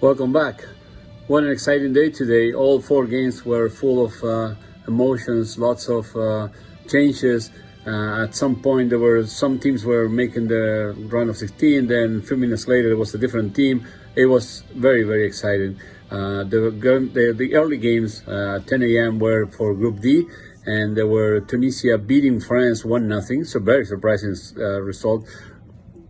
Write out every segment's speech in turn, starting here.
Welcome back. What an exciting day today. All four games were full of emotions, lots of changes. At some point, there were some teams were making the round of 16. Then a few minutes later, it was a different team. It was very, very exciting. The early games, 10 a.m., were for Group D, and there were Tunisia beating France 1-0. So very surprising result.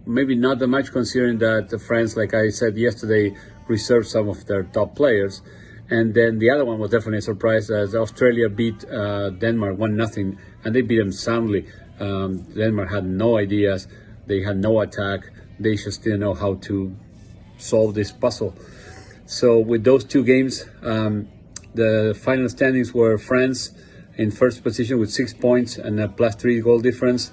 Maybe not that much considering that France, like I said yesterday, reserved some of their top players. And then the other one was definitely a surprise as Australia beat Denmark 1-0, and they beat them soundly. Denmark had no ideas. They had no attack. They just didn't know how to solve this puzzle. So with those two games, the final standings were France in first position with 6 points and a +3 goal difference.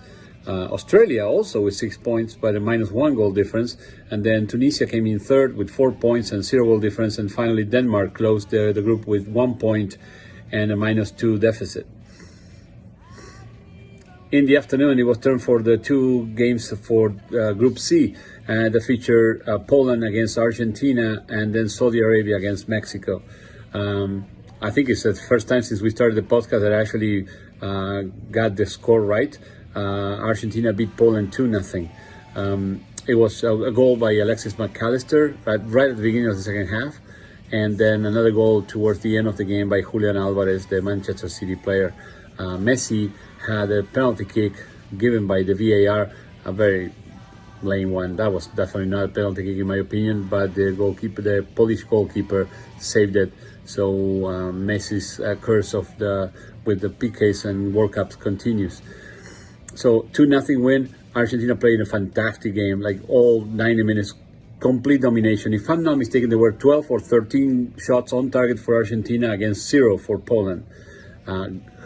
Australia also with 6 points, but a -1 goal difference. And then Tunisia came in third with 4 points and 0 goal difference. And finally, Denmark closed the group with 1 point and a -2 deficit. In the afternoon, it was turn for the two games for Group C that featured Poland against Argentina and then Saudi Arabia against Mexico. I think it's the first time since we started the podcast that I actually got the score right. Argentina beat Poland 2-0. It was a goal by Alexis McAllister right at the beginning of the second half, and then another goal towards the end of the game by Julian Alvarez, the Manchester City player. Messi had a penalty kick given by the VAR, a very lame one. That was definitely not a penalty kick in my opinion, but the Polish goalkeeper saved it. So Messi's curse with the PKs and World Cups continues. So 2-0 win. Argentina played a fantastic game, like all 90 minutes, complete domination. If I'm not mistaken, there were 12 or 13 shots on target for Argentina against 0 for Poland.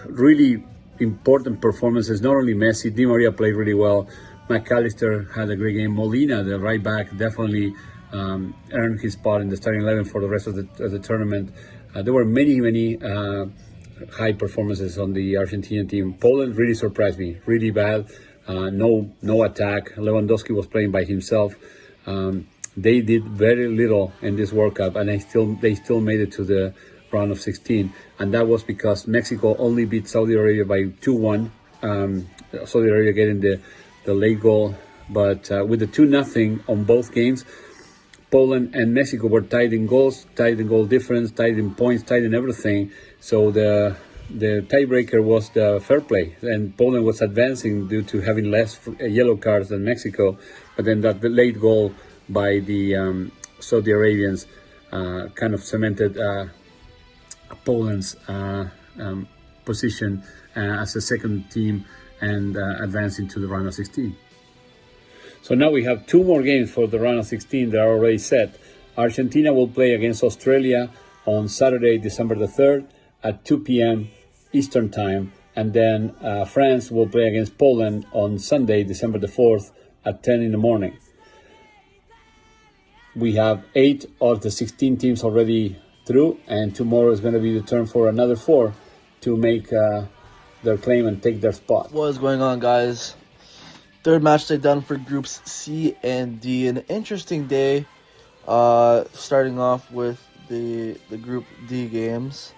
Really important performances, not only Messi, Di Maria played really well. McAllister had a great game. Molina, the right back, definitely earned his spot in the starting 11 for the rest of the tournament. There were many high performances on the Argentinian team. Poland really surprised me, really bad. No attack. Lewandowski was playing by himself. They did very little in this World Cup, and they still made it to the round of 16. And that was because Mexico only beat Saudi Arabia by 2-1. Saudi Arabia getting the late goal, but with the 2-0 on both games, Poland and Mexico were tied in goals, tied in goal difference, tied in points, tied in everything. So the tiebreaker was the fair play, and Poland was advancing due to having less yellow cards than Mexico. But then the late goal by the Saudi Arabians kind of cemented Poland's position as a second team and advancing to the round of 16. So now we have two more games for the round of 16 that are already set. Argentina will play against Australia on Saturday, December the 3rd at 2 p.m. Eastern Time. And then France will play against Poland on Sunday, December the 4th at 10 in the morning. We have 8 of the 16 teams already through, and tomorrow is going to be the turn for another 4 to make their claim and take their spot. What is going on, guys? Third match day done for Groups C and D. An interesting day, starting off with the Group D games.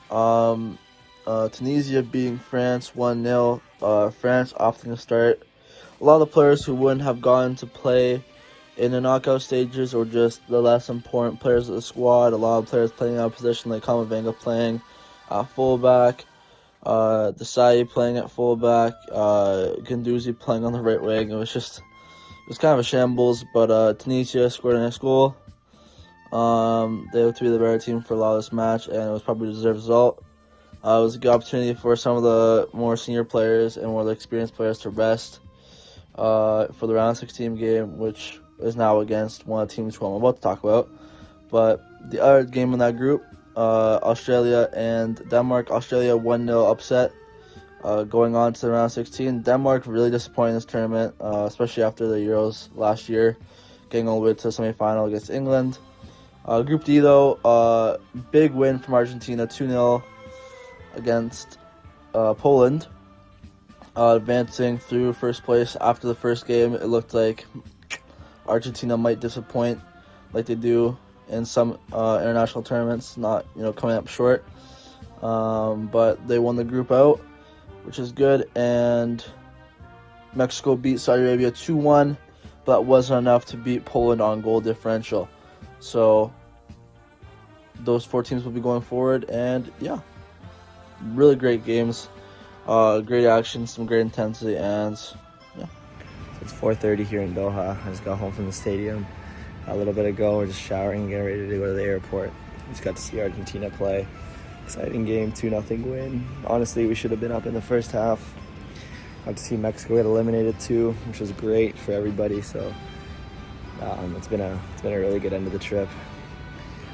Tunisia beating France 1-0. France opting to start. A lot of the players who wouldn't have gone to play in the knockout stages or just the less important players of the squad. A lot of players playing out of position, like Kamavinga playing fullback. Desai playing at fullback, Guendouzi playing on the right wing. It was kind of a shambles, but Tunisia scored a nice goal. They were to be the better team for a lot of this match, and it was probably a deserved result. It was a good opportunity for some of the more senior players and more of the experienced players to rest for the round 16 game, which is now against one of the teams who I'm about to talk about. But the other game in that group, Australia and Denmark. Australia 1-0 upset going on to the round 16. Denmark really disappointed in this tournament, especially after the Euros last year, getting all the way to the semi-final against England. Group D, though, big win from Argentina, 2-0 against Poland, advancing through first place. After the first game, it looked like Argentina might disappoint like they do in some international tournaments, not coming up short. But they won the group out, which is good. And Mexico beat Saudi Arabia 2-1, but that wasn't enough to beat Poland on goal differential. So those 4 teams will be going forward, and yeah, really great games, great action, some great intensity, and yeah. So it's 4:30 here in Doha. I just got home from the stadium a little bit ago. We're just showering, getting ready to go to the airport. We just got to see Argentina play. Exciting game, 2-0 win. Honestly, we should have been up in the first half. Got to see Mexico get eliminated too, which was great for everybody. So it's been a really good end of the trip.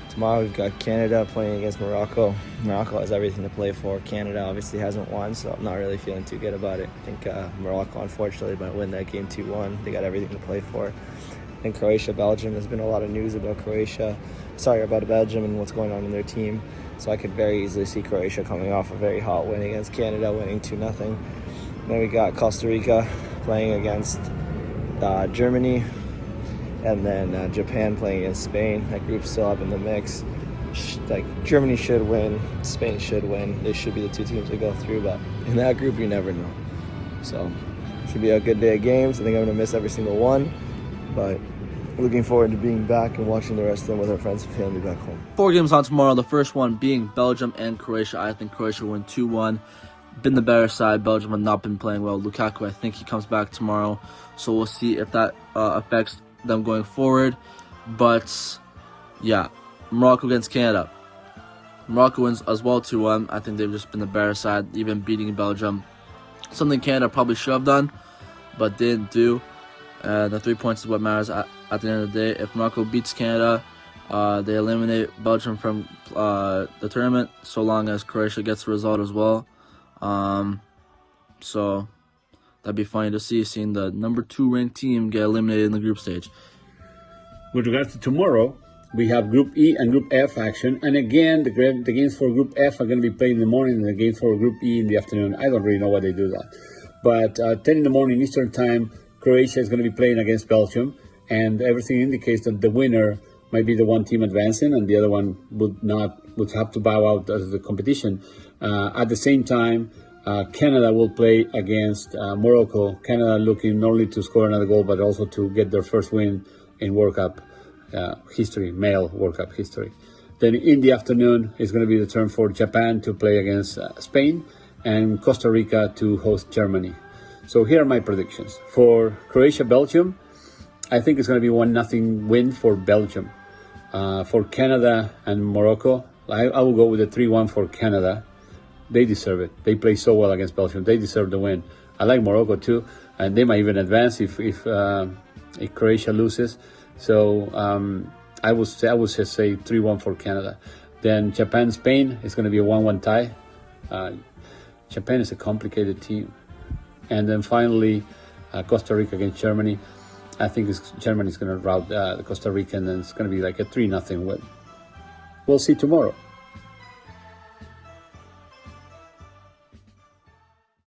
Tomorrow we've got Canada playing against Morocco. Morocco has everything to play for. Canada obviously hasn't won, so I'm not really feeling too good about it. I think Morocco unfortunately might win that game 2-1. They got everything to play for. And Croatia, Belgium, there's been a lot of news about Belgium and what's going on in their team. So I could very easily see Croatia coming off a very hot win against Canada, winning 2-0. Then we got Costa Rica playing against Germany, and then Japan playing against Spain. That group's still up in the mix. Germany should win, Spain should win. They should be the 2 teams that go through, but in that group you never know. So should be a good day of games. I think I'm gonna miss every single one, but looking forward to being back and watching the rest of them with our friends and family back home. 4 games on tomorrow. The first one being Belgium and Croatia. I think Croatia will win 2-1. Been the better side. Belgium have not been playing well. Lukaku, I think he comes back tomorrow, so we'll see if that affects them going forward. But yeah, Morocco against Canada. Morocco wins as well 2-1. I think they've just been the better side, even beating Belgium. Something Canada probably should have done, but didn't do. The 3 points is what matters at the end of the day. If Morocco beats Canada, they eliminate Belgium from the tournament, so long as Croatia gets the result as well. So that'd be funny to see, seeing the number 2 ranked team get eliminated in the group stage. With regards to tomorrow, we have Group E and Group F action. And again, the games for Group F are going to be played in the morning and the games for Group E in the afternoon. I don't really know why they do that. But 10 in the morning Eastern time, Croatia is going to be playing against Belgium. And everything indicates that the winner might be the one team advancing and the other one would have to bow out of the competition. At the same time, Canada will play against Morocco. Canada looking not only to score another goal, but also to get their first win in World Cup history, male World Cup history. Then in the afternoon, it's going to be the turn for Japan to play against Spain and Costa Rica to host Germany. So here are my predictions. For Croatia-Belgium, I think it's going to be 1-0 win for Belgium. For Canada and Morocco, I will go with a 3-1 for Canada. They deserve it. They play so well against Belgium. They deserve the win. I like Morocco too, and they might even advance if Croatia loses. So I would just say 3-1 for Canada. Then Japan-Spain is going to be a 1-1 tie. Japan is a complicated team. And then finally, Costa Rica against Germany. I think Germany is going to rout Costa Rica, and then it's going to be like a 3-0 win. We'll see tomorrow.